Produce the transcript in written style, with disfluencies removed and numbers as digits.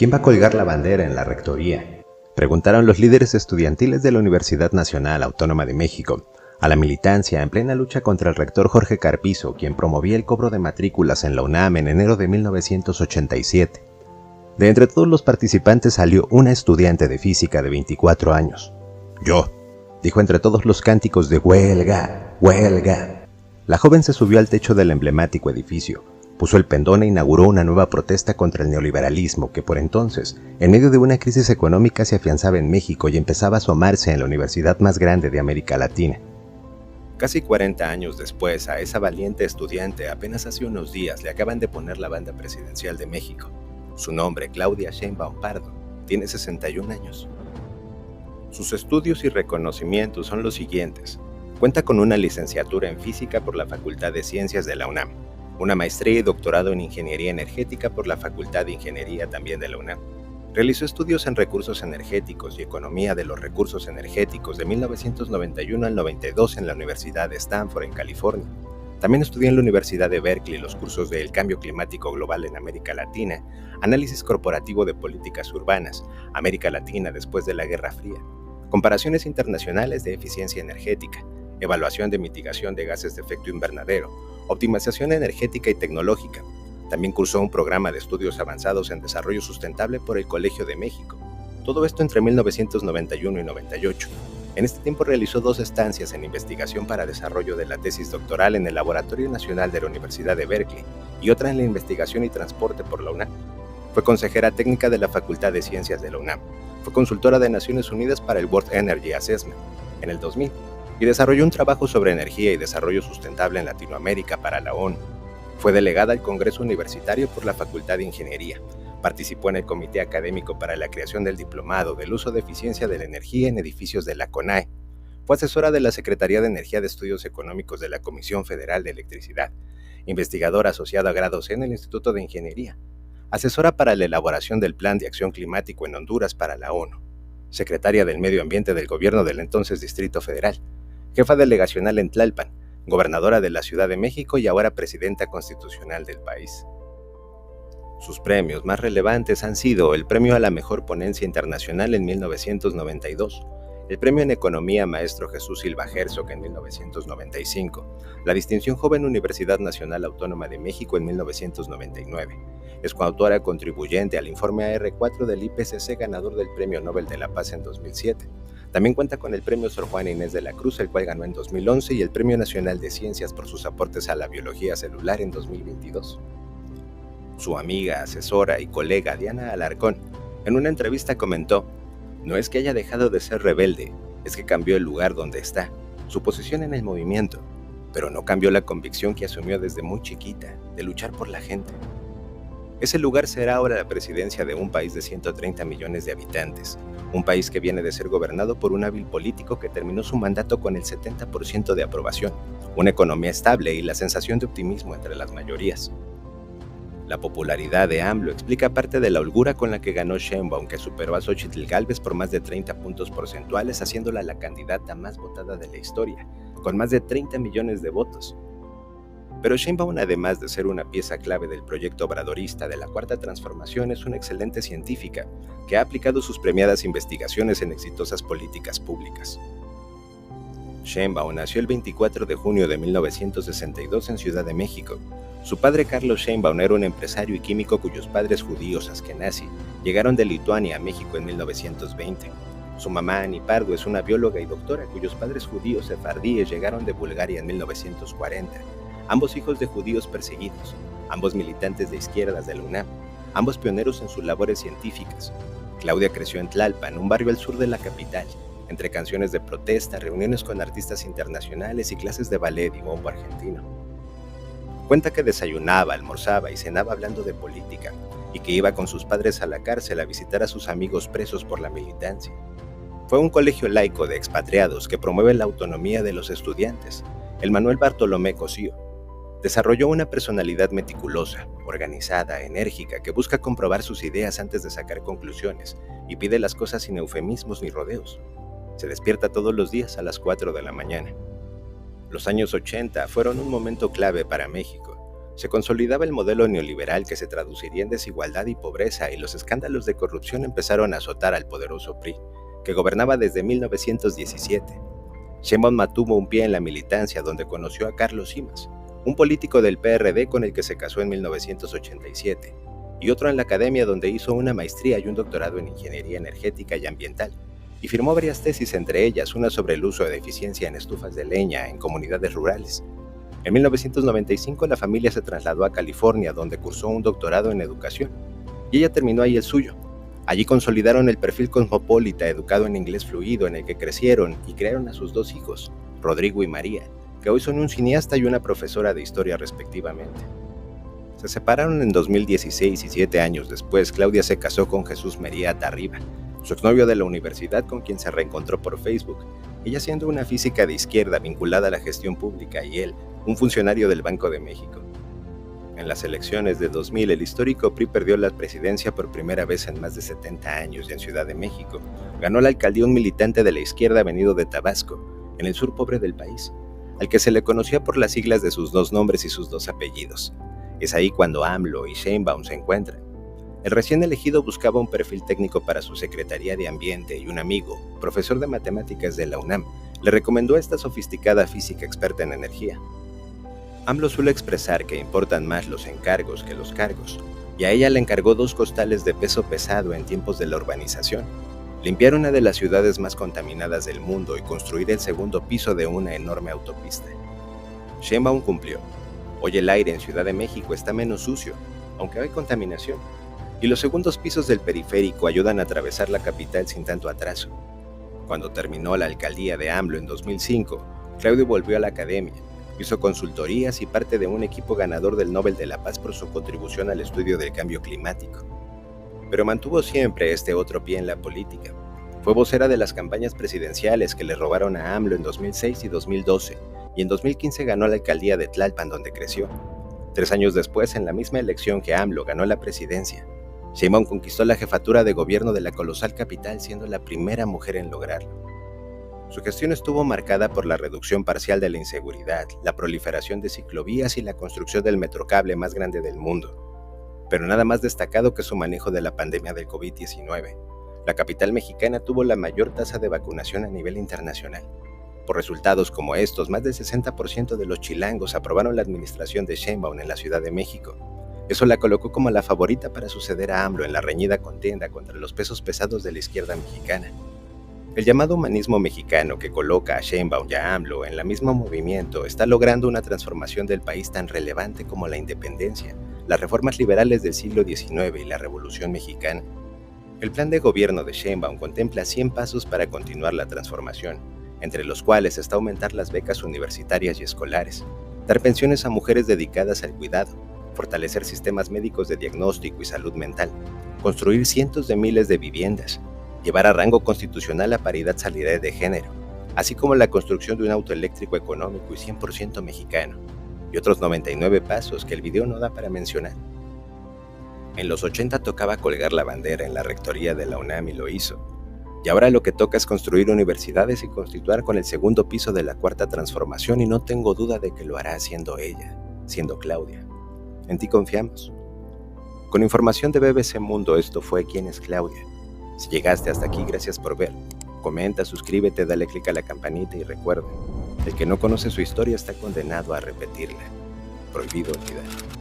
¿Quién va a colgar la bandera en la rectoría?, preguntaron los líderes estudiantiles de la Universidad Nacional Autónoma de México a la militancia en plena lucha contra el rector Jorge Carpizo, quien promovía el cobro de matrículas en la UNAM en enero de 1987. De entre todos los participantes salió una estudiante de física de 24 años. «Yo», dijo entre todos los cánticos de «huelga, huelga». La joven se subió al techo del emblemático edificio, puso el pendón e inauguró una nueva protesta contra el neoliberalismo que por entonces, en medio de una crisis económica, se afianzaba en México y empezaba a asomarse en la universidad más grande de América Latina. Casi 40 años después, a esa valiente estudiante apenas hace unos días le acaban de poner la banda presidencial de México. Su nombre, Claudia Sheinbaum Pardo, tiene 61 años. Sus estudios y reconocimientos son los siguientes. Cuenta con una licenciatura en Física por la Facultad de Ciencias de la UNAM, una maestría y doctorado en Ingeniería Energética por la Facultad de Ingeniería también de la UNAM. Realizó estudios en Recursos Energéticos y Economía de los Recursos Energéticos de 1991 al 92 en la Universidad de Stanford, en California. También estudió en la Universidad de Berkeley los cursos de El Cambio Climático Global en América Latina, Análisis Corporativo de Políticas Urbanas, América Latina después de la Guerra Fría, Comparaciones Internacionales de Eficiencia Energética, Evaluación de Mitigación de Gases de Efecto Invernadero, Optimización Energética y Tecnológica. También cursó un programa de estudios avanzados en desarrollo sustentable por el Colegio de México. Todo esto entre 1991 y 98. En este tiempo realizó 2 estancias en investigación para desarrollo de la tesis doctoral en el Laboratorio Nacional de la Universidad de Berkeley y otra en la investigación y transporte por la UNAM. Fue consejera técnica de la Facultad de Ciencias de la UNAM. Fue consultora de Naciones Unidas para el World Energy Assessment en el 2000 y desarrolló un trabajo sobre energía y desarrollo sustentable en Latinoamérica para la ONU. Fue delegada al Congreso Universitario por la Facultad de Ingeniería. Participó en el Comité Académico para la creación del Diplomado del Uso de Eficiencia de la Energía en Edificios de la CONAE. Fue asesora de la Secretaría de Energía de Estudios Económicos de la Comisión Federal de Electricidad. Investigadora asociada a grado C en el Instituto de Ingeniería. Asesora para la elaboración del Plan de Acción Climático en Honduras para la ONU. Secretaria del Medio Ambiente del Gobierno del entonces Distrito Federal. Jefa delegacional en Tlalpan. Gobernadora de la Ciudad de México y ahora presidenta constitucional del país. Sus premios más relevantes han sido el Premio a la Mejor Ponencia Internacional en 1992, el Premio en Economía Maestro Jesús Silva Herzog en 1995, la Distinción Joven Universidad Nacional Autónoma de México en 1999. Es coautora contribuyente al informe AR4 del IPCC, ganador del Premio Nobel de la Paz en 2007. También cuenta con el Premio Sor Juana Inés de la Cruz, el cual ganó en 2011, y el Premio Nacional de Ciencias por sus aportes a la biología celular en 2022. Su amiga, asesora y colega Diana Alarcón, en una entrevista comentó: «No es que haya dejado de ser rebelde, es que cambió el lugar donde está, su posición en el movimiento, pero no cambió la convicción que asumió desde muy chiquita, de luchar por la gente». Ese lugar será ahora la presidencia de un país de 130 millones de habitantes, un país que viene de ser gobernado por un hábil político que terminó su mandato con el 70% de aprobación, una economía estable y la sensación de optimismo entre las mayorías. La popularidad de AMLO explica parte de la holgura con la que ganó Sheinbaum, que superó a Xóchitl Gálvez por más de 30 puntos porcentuales, haciéndola la candidata más votada de la historia, con más de 30 millones de votos. Pero Sheinbaum, además de ser una pieza clave del proyecto obradorista de la Cuarta Transformación, es una excelente científica que ha aplicado sus premiadas investigaciones en exitosas políticas públicas. Sheinbaum nació el 24 de junio de 1962 en Ciudad de México. Su padre, Carlos Sheinbaum, era un empresario y químico cuyos padres judíos askenazí llegaron de Lituania a México en 1920. Su mamá, Annie Pardo, es una bióloga y doctora cuyos padres judíos sefardíes llegaron de Bulgaria en 1940. Ambos hijos de judíos perseguidos, ambos militantes de izquierdas de la UNAM, ambos pioneros en sus labores científicas. Claudia creció en Tlalpan, un barrio al sur de la capital, entre canciones de protesta, reuniones con artistas internacionales y clases de ballet y bombo argentino. Cuenta que desayunaba, almorzaba y cenaba hablando de política, y que iba con sus padres a la cárcel a visitar a sus amigos presos por la militancia. Fue un colegio laico de expatriados que promueve la autonomía de los estudiantes, el Manuel Bartolomé Cosío. Desarrolló una personalidad meticulosa, organizada, enérgica, que busca comprobar sus ideas antes de sacar conclusiones y pide las cosas sin eufemismos ni rodeos. Se despierta todos los días a las 4 de la mañana. Los años 80 fueron un momento clave para México. Se consolidaba el modelo neoliberal que se traduciría en desigualdad y pobreza, y los escándalos de corrupción empezaron a azotar al poderoso PRI, que gobernaba desde 1917. Sheinbaum mantuvo un pie en la militancia, donde conoció a Carlos Simas, un político del PRD con el que se casó en 1987, y otro en la academia, donde hizo una maestría y un doctorado en ingeniería energética y ambiental, y firmó varias tesis, entre ellas una sobre el uso de eficiencia en estufas de leña en comunidades rurales. En 1995 la familia se trasladó a California, donde cursó un doctorado en educación, y ella terminó ahí el suyo. Allí consolidaron el perfil cosmopolita, educado en inglés fluido, en el que crecieron y crearon a sus dos hijos, Rodrigo y María, que hoy son un cineasta y una profesora de historia respectivamente. Se separaron en 2016 y 7 años después Claudia se casó con Jesús Mería Tarriba, su exnovio de la universidad, con quien se reencontró por Facebook, ella siendo una física de izquierda vinculada a la gestión pública y él, un funcionario del Banco de México. En las elecciones de 2000, el histórico PRI perdió la presidencia por primera vez en más de 70 años y en Ciudad de México ganó la alcaldía un militante de la izquierda venido de Tabasco, en el sur pobre del país, al que se le conocía por las siglas de sus dos nombres y sus dos apellidos. Es ahí cuando AMLO y Sheinbaum se encuentran. El recién elegido buscaba un perfil técnico para su Secretaría de Ambiente y un amigo, profesor de matemáticas de la UNAM, le recomendó a esta sofisticada física experta en energía. AMLO suele expresar que importan más los encargos que los cargos, y a ella le encargó 2 costales de peso pesado en tiempos de la urbanización: limpiar una de las ciudades más contaminadas del mundo y construir el segundo piso de una enorme autopista. Sheinbaum cumplió. Hoy el aire en Ciudad de México está menos sucio, aunque hay contaminación, y los segundos pisos del periférico ayudan a atravesar la capital sin tanto atraso. Cuando terminó la alcaldía de AMLO en 2005, Claudio volvió a la academia, hizo consultorías y parte de un equipo ganador del Nobel de la Paz por su contribución al estudio del cambio climático. Pero mantuvo siempre este otro pie en la política. Fue vocera de las campañas presidenciales que le robaron a AMLO en 2006 y 2012, y en 2015 ganó la alcaldía de Tlalpan, donde creció. 3 años después, en la misma elección que AMLO ganó la presidencia, Sheinbaum conquistó la jefatura de gobierno de la colosal capital, siendo la primera mujer en lograrlo. Su gestión estuvo marcada por la reducción parcial de la inseguridad, la proliferación de ciclovías y la construcción del metrocable más grande del mundo. Pero nada más destacado que su manejo de la pandemia del COVID-19. La capital mexicana tuvo la mayor tasa de vacunación a nivel internacional. Por resultados como estos, más del 60% de los chilangos aprobaron la administración de Sheinbaum en la Ciudad de México. Eso la colocó como la favorita para suceder a AMLO en la reñida contienda contra los pesos pesados de la izquierda mexicana. El llamado humanismo mexicano, que coloca a Sheinbaum y a AMLO en el mismo movimiento, está logrando una transformación del país tan relevante como la independencia, las reformas liberales del siglo XIX y la Revolución Mexicana. El plan de gobierno de Sheinbaum contempla 100 pasos para continuar la transformación, entre los cuales está aumentar las becas universitarias y escolares, dar pensiones a mujeres dedicadas al cuidado, fortalecer sistemas médicos de diagnóstico y salud mental, construir cientos de miles de viviendas, llevar a rango constitucional la paridad salarial de género, así como la construcción de un auto eléctrico económico y 100% mexicano, y otros 99 pasos que el video no da para mencionar. En los 80 tocaba colgar la bandera en la rectoría de la UNAM y lo hizo, y ahora lo que toca es construir universidades y constituir con el segundo piso de la cuarta transformación, y no tengo duda de que lo hará siendo ella, siendo Claudia. En ti confiamos. Con información de BBC Mundo, esto fue ¿Quién es Claudia? Si llegaste hasta aquí, gracias por ver. Comenta, suscríbete, dale click a la campanita y recuerda, el que no conoce su historia está condenado a repetirla. Prohibido olvidar.